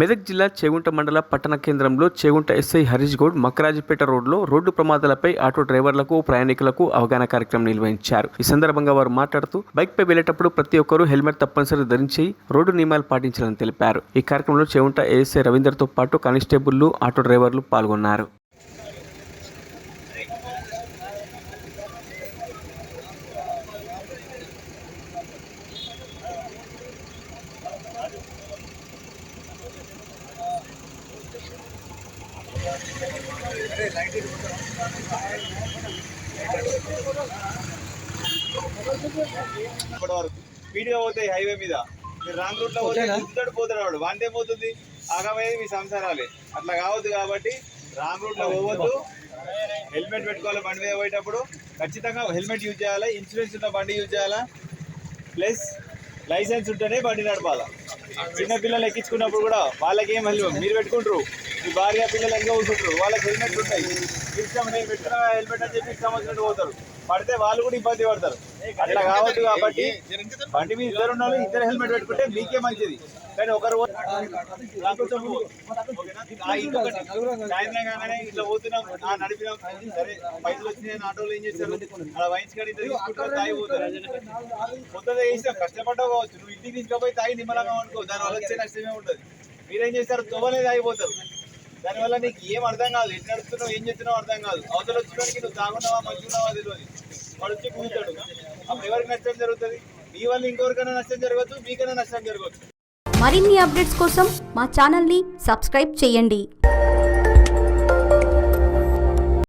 మెదక్ జిల్లా చేగుంట మండల పట్టణ కేంద్రంలో చేగుంట ఎస్ఐ హరీష్ గౌడ్ మక్కరాజపేట రోడ్డు ప్రమాదాలపై ఆటో డ్రైవర్లకు ప్రయాణికులకు అవగాహన కార్యక్రమం నిర్వహించారు. ఈ సందర్భంగా వారు మాట్లాడుతూ బైక్పై వెళ్లేటప్పుడు ప్రతి ఒక్కరూ హెల్మెట్ తప్పనిసరి ధరించి రోడ్డు నియమాలు పాటించాలని తెలిపారు. ఈ కార్యక్రమంలో చేగుంట ఏఎస్ఐ రవీందర్తో పాటు కానిస్టేబుళ్లు, ఆటో డ్రైవర్లు పాల్గొన్నారు. స్పీడ్గా పోతాయి హైవే మీద. మీరు రాంగ్ రూట్ లో పోతే పోతాడు వాడు వాంటే పోతుంది, ఆగమయ్యేది మీ సంసారాలే. అట్లా కావద్దు కాబట్టి రాంగ్ రూట్ లో పోవద్దు. హెల్మెట్ పెట్టుకోవాలి. బండి మీద పోయేటప్పుడు ఖచ్చితంగా హెల్మెట్ యూజ్ చేయాలి. ఇన్సూరెన్స్ ఉన్న బండి యూజ్ చేయాలా, ప్లస్ లైసెన్స్ ఉంటేనే బండి నడపాలా. చిన్నపిల్లలు ఎక్కించుకున్నప్పుడు కూడా వాళ్ళకి ఏం హెల్మెట్ మీరు పెట్టుకుంటారు, మీ భార్య పిల్లలు ఎంగా కూర్చుంటారు, వాళ్ళకి హెల్మెట్ ఉంటాయి. ఇష్టం నేను పెట్టుకున్న హెల్మెట్ అని చెప్పి ఇష్టం వచ్చినట్టు పోతారు, పడితే వాళ్ళు కూడా ఇబ్బంది పడతారు. అట్లా కావద్దు కాబట్టి బండి మీద ఇద్దరు ఉండాలి. ఇద్దరు హెల్మెట్ పెట్టుకుంటే మీకే మంచిది. కానీ ఒకరు సాయంత్రం కాగానే ఇట్లా పోతున్నాం, నడిపినాం, సరే పైసలు వచ్చినాయి ఆటోలో ఏం చేస్తారు, అలా వైన్స్ కానీ తాగి పోతారు. మొత్తం వేసినాం, కష్టపడ్డా కావచ్చు. నువ్వు ఇంటికి తీసుకుపోయి తాగి నిమ్మలంగా అనుకో, దానివల్ల వచ్చే నష్టమే ఉంటుంది. మీరేం చేస్తారు, తోవలే తాగిపోతారు. దానివల్ల నీకు ఏం అర్థం కాదు, ఎన్ని నడుస్తున్నావు ఏం చేస్తున్నావు అర్థం కాదు. అవతల వచ్చడానికి నువ్వు తాగున్నావా మంచుకున్నావా తెలియదు. వాడు వచ్చి కూర్చాడు, అప్పుడు ఎవరికి నష్టం జరుగుతుంది? మీ వల్ల ఇంకొకరికైనా నష్టం జరగవచ్చు, మీకైనా నష్టం జరగవచ్చు. మరిన్ని అప్డేట్స్ కోసం మా ఛానల్ని సబ్స్క్రైబ్ చేయండి.